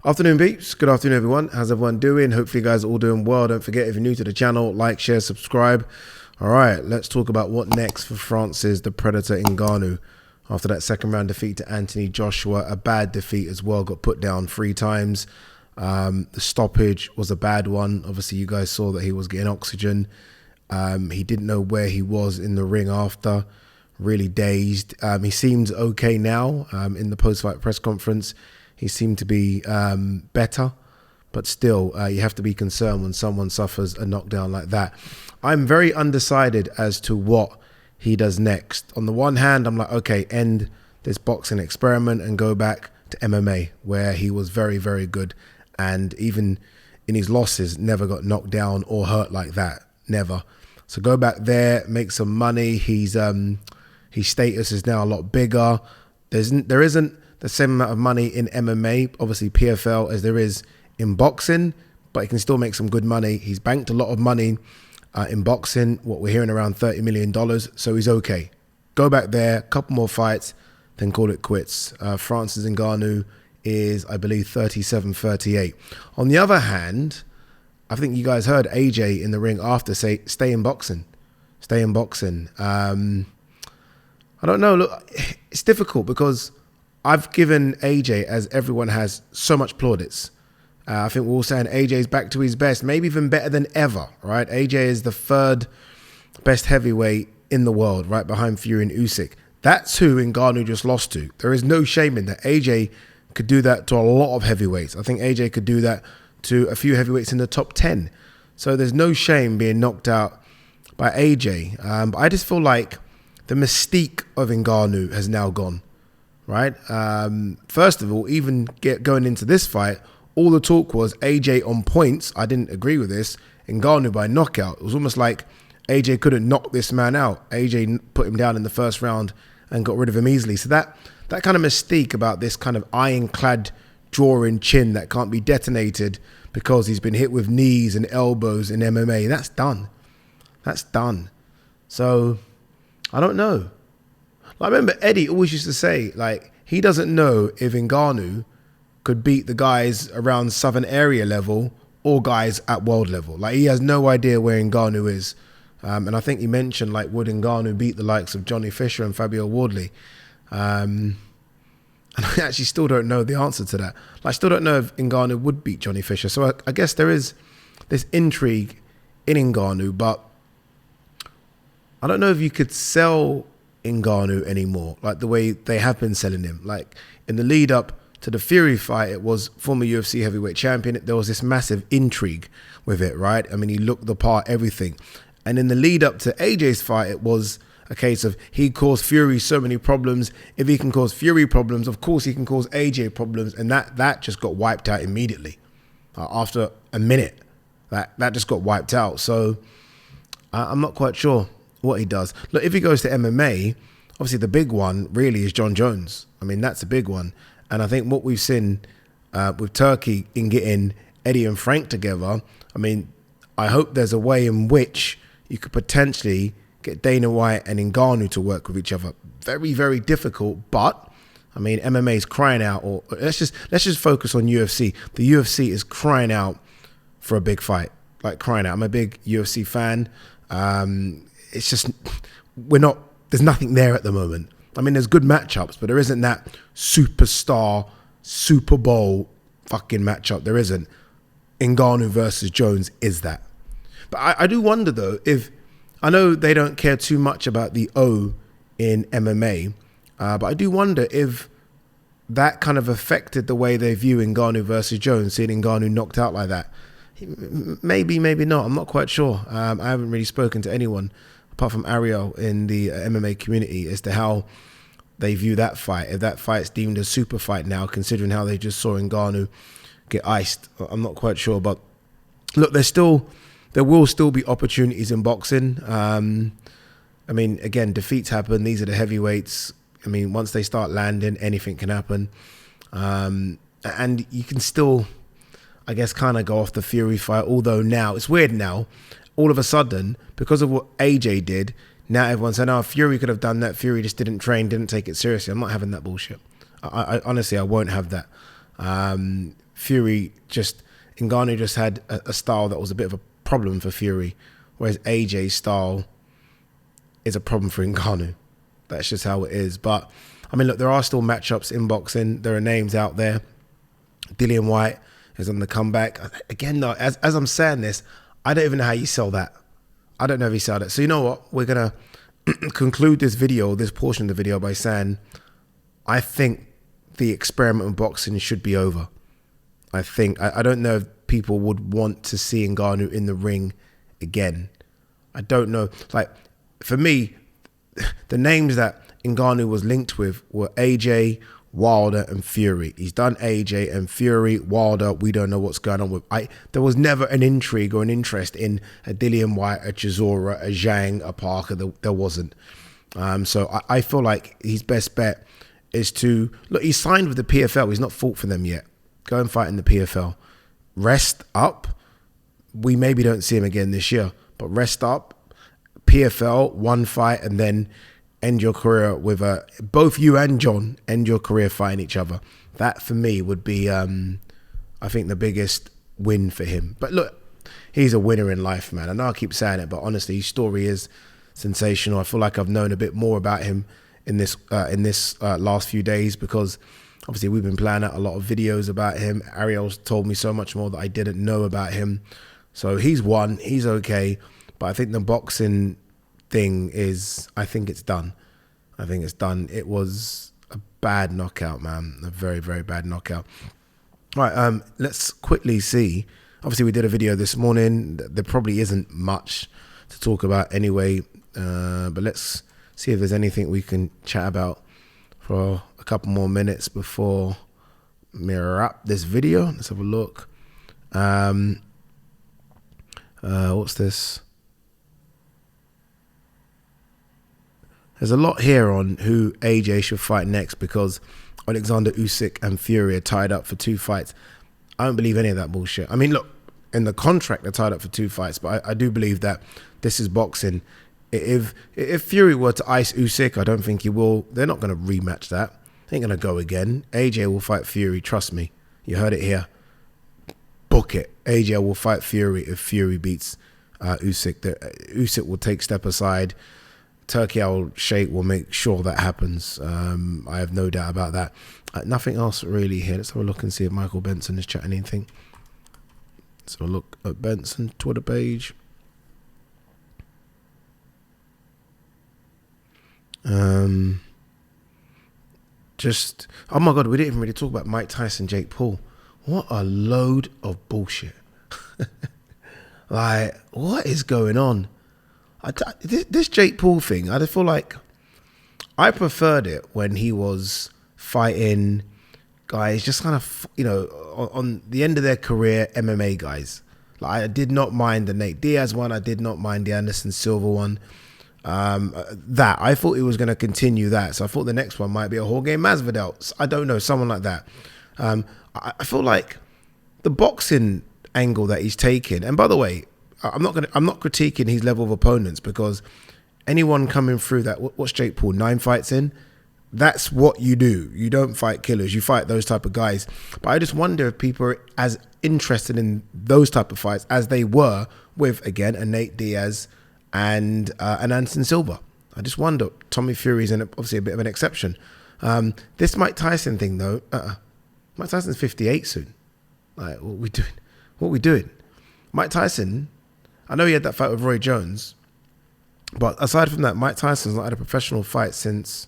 Afternoon, peeps. Good afternoon, everyone. How's everyone doing? Hopefully you guys are all doing well. Don't forget, if you're new to the channel, like, share, subscribe. All right, let's talk about what next for Francis the Predator Ngannou. After that second round defeat to Anthony Joshua, a bad defeat as well, got put down 3 times. The stoppage was a bad one. Obviously, you guys saw that he was getting oxygen. He didn't know where he was in the ring after, really dazed. He seems okay now in the post-fight press conference. He seemed to be better, but still, you have to be concerned when someone suffers a knockdown like that. I'm very undecided as to what he does next. On the one hand, I'm like, okay, end this boxing experiment and go back to MMA, where he was very, very good. And even in his losses, never got knocked down or hurt like that. Never. So go back there, make some money. His status is now a lot bigger. There isn't the same amount of money in MMA, obviously PFL, as there is in boxing, but he can still make some good money. He's banked a lot of money in boxing, what we're hearing around $30 million, so he's okay. Go back there, couple more fights, then call it quits. Francis Ngannou is, I believe, 37-38. On the other hand, I think you guys heard AJ in the ring after say, stay in boxing. Stay in boxing. I don't know, look, it's difficult because I've given AJ, as everyone has, so much plaudits. I think we're all saying AJ's back to his best, maybe even better than ever, right? AJ is the 3rd best heavyweight in the world, right behind Fury and Usyk. That's who Ngannou just lost to. There is no shame in that. AJ could do that to a lot of heavyweights. I think AJ could do that to a few heavyweights in the top 10. So there's no shame being knocked out by AJ. But I just feel like the mystique of Ngannou has now gone. Right. First of all, even going into this fight, all the talk was AJ on points. I didn't agree with this. Ngannou by knockout. It was almost like AJ couldn't knock this man out. AJ put him down in the first round and got rid of him easily. So that kind of mystique about this kind of ironclad drawing chin that can't be detonated because he's been hit with knees and elbows in MMA, that's done. That's done. So I don't know. I remember Eddie always used to say, like, he doesn't know if Ngannou could beat the guys around Southern area level or guys at world level. Like, he has no idea where Ngannou is. And I think he mentioned, like, would Ngannou beat the likes of Johnny Fisher and Fabio Wardley? And I actually still don't know the answer to that. Like, I still don't know if Ngannou would beat Johnny Fisher. So I guess there is this intrigue in Ngannou, but I don't know if you could sell Ngannou anymore, like the way they have been selling him. Like in the lead up to the Fury fight, it was former UFC heavyweight champion. There was this massive intrigue with it, right? I mean, he looked the part, everything. And in the lead up to AJ's fight, it was a case of he caused Fury so many problems. If he can cause Fury problems, of course he can cause AJ problems. And that just got wiped out immediately. After a minute, that just got wiped out. So I'm not quite sure what he does. Look, if he goes to MMA, obviously the big one really is John Jones. I mean, that's a big one. And I think what we've seen with Turkey in getting Eddie and Frank together, I mean, I hope there's a way in which you could potentially get Dana White and Ngannou to work with each other. Very, very difficult, but I mean, MMA is crying out, or let's just focus on UFC. The UFC is crying out for a big fight, like crying out. I'm a big UFC fan. It's just, there's nothing there at the moment. I mean, there's good matchups, but there isn't that superstar, Super Bowl fucking matchup. There isn't. Ngannou versus Jones is that. But I do wonder, though, if, I know they don't care too much about the O in MMA, but I do wonder if that kind of affected the way they view Ngannou versus Jones, seeing Ngannou knocked out like that. Maybe, maybe not. I'm not quite sure. I haven't really spoken to anyone apart from Ariel in the MMA community as to how they view that fight. If that fight's deemed a super fight now, considering how they just saw Ngannou get iced, I'm not quite sure. But look, there will still be opportunities in boxing. I mean, again, defeats happen. These are the heavyweights. I mean, once they start landing, anything can happen. And you can still, I guess, kind of go off the Fury fight. Although now, it's weird now, all of a sudden, because of what AJ did, now everyone's saying, oh, Fury could have done that. Fury just didn't train, didn't take it seriously. I'm not having that bullshit. I honestly, I won't have that. Ngannou just had a style that was a bit of a problem for Fury, whereas AJ's style is a problem for Ngannou. That's just how it is. But I mean, look, there are still matchups in boxing. There are names out there. Dillian Whyte is on the comeback. Again, though, as I'm saying this, I don't even know how you sell that. I don't know if you sell that. So you know what? We're going to conclude this video, this portion of the video, by saying I think the experiment in boxing should be over. I don't know if people would want to see Ngannou in the ring again. I don't know. Like, for me, the names that Ngannou was linked with were AJ, Wilder, and Fury. He's done AJ and Fury. Wilder, we don't know what's going on with. There was never an intrigue or an interest in a Dillian Whyte, a Chisora, a Zhang, a Parker. There wasn't. So I feel like his best bet is to look. He's signed with the PFL. He's not fought for them yet. Go and fight in the PFL. Rest up. We maybe don't see him again this year, but rest up. PFL, one fight, and then end your career with both you and John end your career fighting each other. That for me would be, I think, the biggest win for him. But look, he's a winner in life, man. I know I keep saying it, but honestly, his story is sensational. I feel like I've known a bit more about him in this last few days, because obviously we've been planning out a lot of videos about him. Ariel's told me so much more that I didn't know about him. So he's won. He's okay. But I think the boxing thing is, I think it's done. I think it's done. It was a bad knockout, man. A very, very bad knockout. All right, let's quickly see. Obviously, we did a video this morning. There probably isn't much to talk about anyway. But let's see if there's anything we can chat about for a couple more minutes before we wrap this video. Let's have a look. What's this? There's a lot here on who AJ should fight next, because Alexander Usyk and Fury are tied up for 2 fights. I don't believe any of that bullshit. I mean, look, in the contract they're tied up for 2 fights, but I do believe that this is boxing. If Fury were to ice Usyk, I don't think he will. They're not going to rematch that. They ain't going to go again. AJ will fight Fury. Trust me. You heard it here. Book it. AJ will fight Fury if Fury beats Usyk. Usyk will take step aside. Turkey Owl Sheikh will make sure that happens. I have no doubt about that. Nothing else really here. Let's have a look and see if Michael Benson is chatting anything. Let's have a look at Benson Twitter page. Just, oh my God, we didn't even really talk about Mike Tyson, Jake Paul. What a load of bullshit. Like, what is going on? This Jake Paul thing, I just feel like I preferred it when he was fighting guys just kind of, you know, on the end of their career, MMA guys. Like, I did not mind the Nate Diaz one. I did not mind the Anderson Silva one. That I thought he was going to continue that, so I thought the next one might be a Jorge Masvidal. I don't know, someone like that. I feel like the boxing angle that he's taken, and by the way, I'm not critiquing his level of opponents, because anyone coming through that, what's Jake Paul, 9 fights in? That's what you do. You don't fight killers. You fight those type of guys. But I just wonder if people are as interested in those type of fights as they were with, again, a Nate Diaz and an Anderson Silva. I just wonder. Tommy Fury's obviously a bit of an exception. This Mike Tyson thing, though, Mike Tyson's 58 soon. Like, what are we doing? What are we doing? Mike Tyson, I know he had that fight with Roy Jones, but aside from that, Mike Tyson's not had a professional fight since,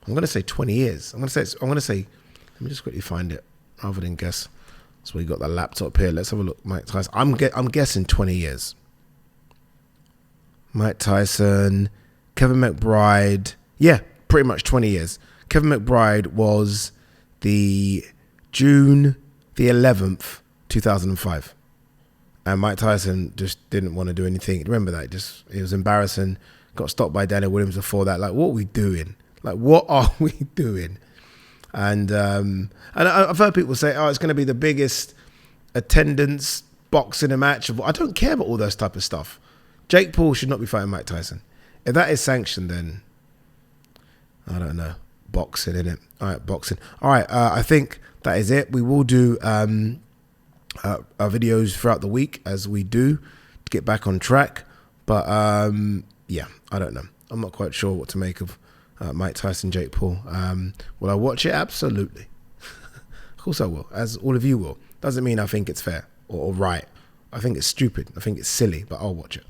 I'm going to say 20 years. I'm going to say, let me just quickly find it rather than guess. So we got the laptop here. Let's have a look. Mike Tyson. I'm guessing 20 years. Mike Tyson, Kevin McBride. Yeah, pretty much 20 years. Kevin McBride was the June the 11th, 2005. And Mike Tyson just didn't want to do anything. Remember that? It was embarrassing. Got stopped by Daniel Williams before that. Like, what are we doing? Like, what are we doing? And I've heard people say, oh, it's going to be the biggest attendance boxing a match. I don't care about all those type of stuff. Jake Paul should not be fighting Mike Tyson. If that is sanctioned, then I don't know. boxing, innit? All right, boxing. All right, I think that is it. We will do our videos throughout the week as we do to get back on track. But yeah, I don't know. I'm not quite sure what to make of Mike Tyson, Jake Paul. Will I watch it? Absolutely. Of course I will, as all of you will. Doesn't mean I think it's fair or right. I think it's stupid. I think it's silly, but I'll watch it.